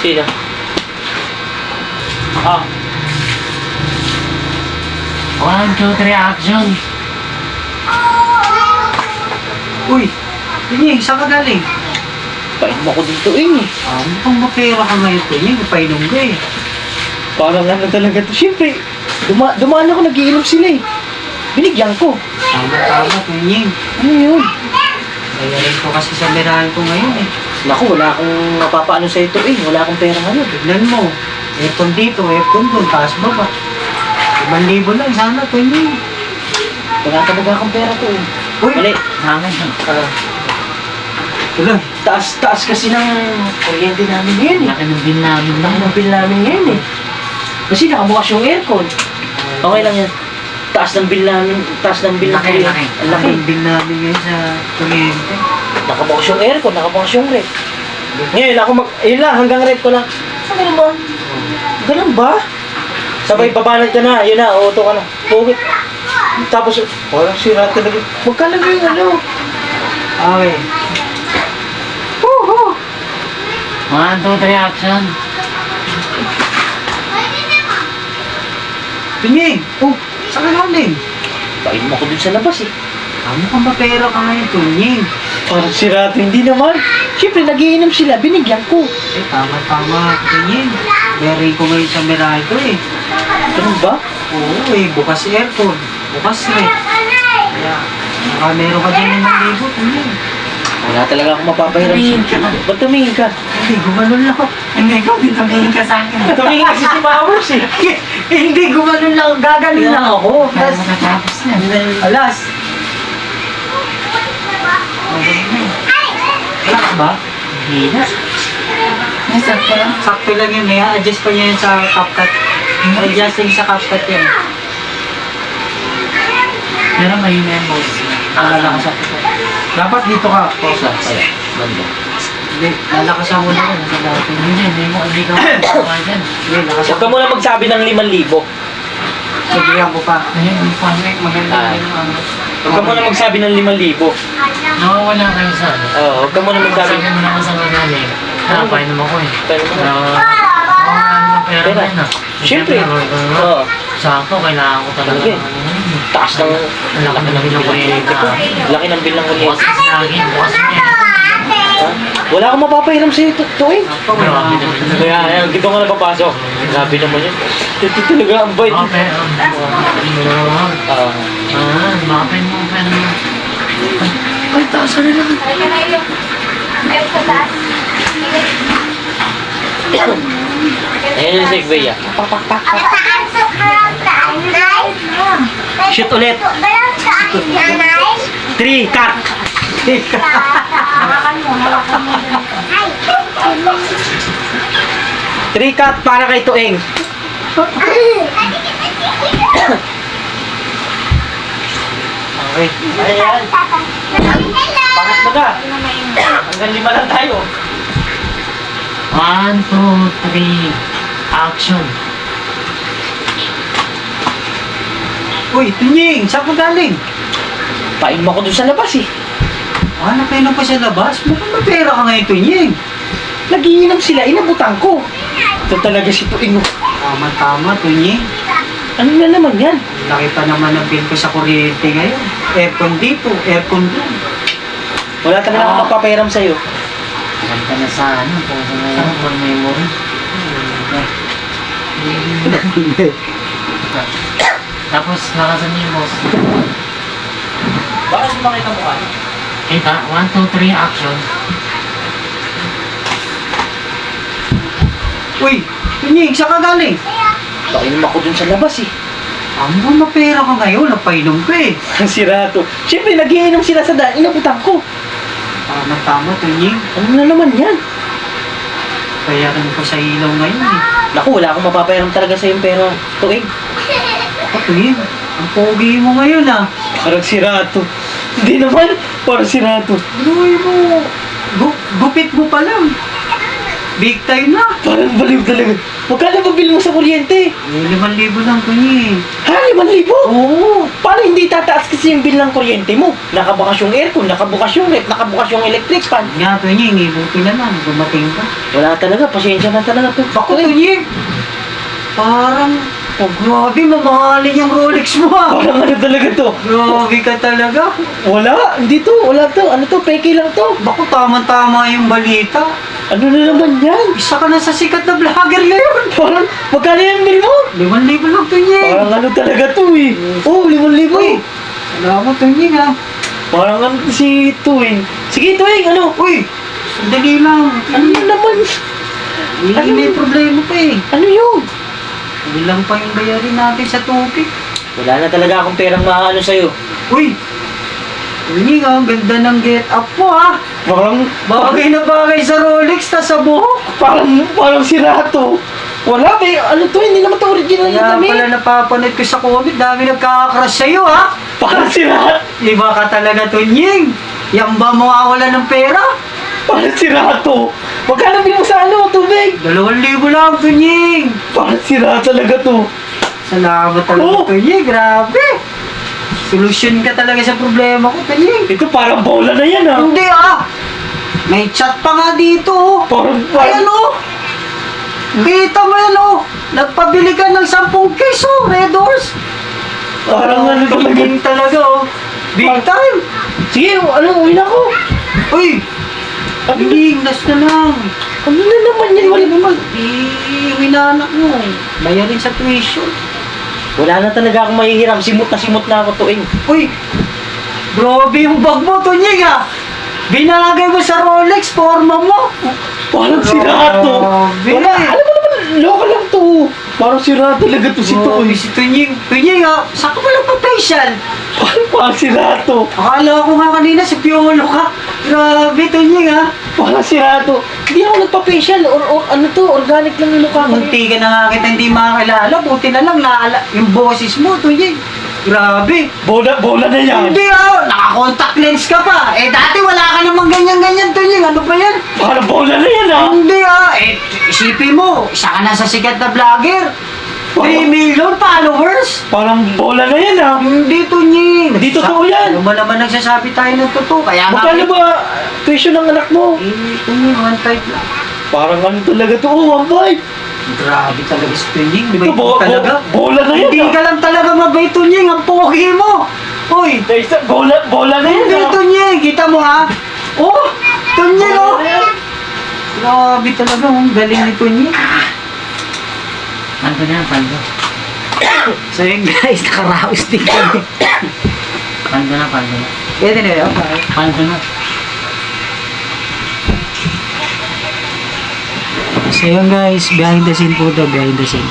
Sino? Ah. 1, 2, 3, action! Uy, Pinying, saan ka galing? Painom ako dito Mukhang mapera ka ngayon, Pinying. Painom ka eh. Parang ano talaga to. Siyempre, dumaan ako, nagiinom sila Binigyan ko. Tama, Pinying. Ano yun? Bayarin ko kasi sa Meralco ngayon eh. Naku, wala akong napapaano sa ito Wala akong pera ngayon. Tignan mo. Aircon dito, aircon doon, taas baba. 5,000 lang sana, Pinying. Wala talaga akong pera to Uy! Mali. Hangin na. Tuloy. Taas kasi ng kuryente namin ngayon Laki ng bin namin Laki ng bill namin ngayon Kasi nakabukas yung aircon. Okay lang yan. Taas ng bill namin. Taas ng bill ng Laki, kuryente. laki. Ang laki. Ang bin namin ngayon sa kuryente. Nakabukas yung aircon, nakabukas yung rep. Ngayon ako yun lang, hanggang rep ko lang. Ganun ba? Ganun ba? Sabay babanat ka na, yun na, auto ka na. Pugit. Tapos, walang sira talaga. Huwag ka lang yung ano. Okay. 1, 2, 3, action! Pinying! Oh, saan ka galing? Painom ako dun sa labas Mukhang mapera ka ngayon, Pinying. Parang sira hindi naman. Siyempre, nagiinom sila, binigyan ko. Tama, Pinying. Beri ko ngayon sa Meralco eh. Ganun ba? Oo bukas aircon. Bukas rep. Kaya, baka meron ka dyan ng malibot, Pinying. Wala talaga akong mapapahiram Tumingin ka. Ba't tumingin ka? Hindi, gumanon lang ako. Hindi, ikaw din tumingin ka sa akin. Tumingin kasi si Powers Hindi, gumanon lang. Gaganon lang ako. Kaya Tapos, matatapos na. alas. Wala ka ba? Hina. Nasaan ka lang? Sakto lang yun eh. Adjust pa niya yun sa CapCut. Adjusting sa CapCut yan. Pero may memos. Lalakasan ko. Dapat dito ka. Pausa. Kaya, banda. Hindi, lalakasan mo na yun. Sa dati. Hindi ka makakama dyan. Hindi, lakasan Huwag ka muna magsabi ng 5,000. Sabihan ko pa. Ayun, yung pangit, maganda Ah. yung ano. Huwag ka muna magsabi ng 5,000. Nawawala kayo sa ano. Oo, huwag ka muna magsabi. Sabi mo naman sa kanali. Painom ako eh. Painom mo. Pero, ano pera Pera. na yun ah. Siyempre. Oo. Sakto, kailangan ko talaga. Talaga eh. Taas ng... Ang laki ng bill ng kuryente ko. Laki ng bill ng Bukas kuryente. kasi lagi, bukas mo yan. Ha? Wala akong mapapahiram sa'yo tuwing. Grabe naman. Kaya, ayan, dito ka na papasok. Grabe naman yun. Ito talaga ang bait. Mga pera. Ah. Mga pen mo, pen mo. Ay, taas na lang. Ayan yung segway Shoot ulit. 3, cut. 3 cut para kay Tueng. Okay. Ayan. Pangat na ka. Hanggang 5 lang tayo. 1, 2, 3, action. Uy, Pinying! Saan ka galing? Painom ako dun sa labas Napainom pa sa labas? Mukhang mapera ka ngayon, Pinying. Nagiinom sila, inabutan ko. Ito talaga si Tuing. Tama, Pinying. Ano na naman yan? Laki pa naman ang bill ko sa kuryente ngayon. Aircon dito, aircon doon. Wala talaga akong mapapahiram sa'yo. Ganda na sa ano, kung sa ngayon, for memory. Tapos, nakasan niyo yung boss. Bakit mo makita mo ka? Kita, 1, 2, 3, action. Uy, Pinying, saan ka galing? Painom ako dun sa labas Mukhang mapera ka ngayon. Napainom ka eh. Ang sira to. Siyempre, nagiinom sila sa daan, inabutan ko. Tama, Pinying. Ano na naman yan? Bayaran ko sa ilaw ngayon eh. Naku, wala akong mapapahiram talaga sa'yo pero Tuing. Pinying, ang pogi mo ngayon ah. Parang sira to. Hindi naman, parang sira to. Luwi mo. Gupit mo pa lang. Big time na. Parang baliw talaga. Magkano ba bill mo sa kuryente? 5,000 lang to niya. Ha? 5,000? Oo. Paano hindi tataas kasi yung bill ng kuryente mo? Nakabukas yung aircon, nakabukas yung rep, nakabukas yung electric fan. Nga to niya, inibuti na lang. Dumating ka. Wala talaga, pasensya na talaga to. Bako to niya. Parang, oh grabe, mamahalin yung Rolex mo ah. Parang ano talaga to? Grabe ka talaga. Wala, hindi to, wala to. Ano to, peke lang to. Bako tama-tama yung balita. Ano na naman yan? Isa ka na sa sikat na vlogger ngayon. Parang, magkano yung bill mo? 5,000 lang to niya. Parang ano talaga to eh. Oh, 5,000 Uy, eh. salamat to niya ah. Parang ano to si Tuwing. Sige Tuwing, ano? Uy, sandali lang. Ano na naman? Hindi may problema pa eh. Ano yun? Ilang pa yung bayarin natin sa tubig. Wala na talaga akong perang maano sa'yo. Uy! Hindi nga, ang ganda ng get up mo ha. Parang, Bagay na bagay sa Rolex na sa buhok. parang sira to. Wala, may ano to, hindi naman to original Kaya na damit. pala napapanood ko sa comment, dami nagkakakrush sa'yo ha. Parang sira. Iba ka talaga to, Nying. Yan ba mawawala ng pera? Parang sira to. Magkano bill mo sa ano, tubig? 2,000 lang to, Nying. Parang sira talaga to. Salamat talaga Oh. to, Nying. Grabe. Solusyon ka talaga sa problema ko, to, Nying. Ito parang bola na yan ah. Hindi ah. May chat pa nga dito oh. Parang, Ayan oh. Kita mo yan oh. Nagpabili ka ng 10 case oh. Red Horse. Parang ano talaga. Tumingin talaga oh. Big time. Sige, ano, uwi na ako. Uy. Hindi, last na lang. Ano na naman yan? Wala naman. Yung inanak mo. Bayarin sa tuition. Wala na talaga akong mahihiram. Simot na ako tuwing. Uy. Grabe yung bag mo, Tunying ah. Binagay mo sa Rolex, forma mo. Parang sira to. Grabe. Wala, alam mo naman, loko lang to. Parang sira talaga to si Tuwing. Si Tunying. Tunying ah, saan ka pala pa-facial? Parang sira to. Akala ko nga kanina si Piolo ka. Grabe, Tunying ah. Parang sira to. Hindi ako nagpa-facial or ano to, organic lang yung mukha ko. Munti ka na nga kita hindi makakilala. Buti na lang yung boses mo, Tunying. Grabe. Bola na yan. Hindi ah, naka-contact lens ka pa. Eh dati wala ka namang ganyan-ganyan, Tunying. Ano ba yan? Parang bola na yan ah. Hindi ah, eh isipin mo, isa ka na sa sikat na vlogger. 3 million followers. Parang bola na yan ah. Hindi, Tunying. Hindi totoo yan. Ano ba naman nagsasabi tayo ng totoo? Kaya nga. Magkano ba tuition ng anak mo? Eh, Tunying, 1.5 lang. Parang ano talaga to, oh, 1.5. Grabe talaga si Tunying. Ito, talaga. bola na yan Hindi ah. ka lang talaga mabait, Tunying. Ang pogi mo. Hoy, Bola na yan hindi, ah. Tunying. Kita mo ha? Oh, Tunying oh. Bola na yan. Grabe talaga. Ang galing ni Tunying. Paldo na, paldo. So yun guys, nakaraos din kami. Paldo na, paldo na. Pwede na yun. Paldo na. So yun guys, behind the scene po to, behind the scene.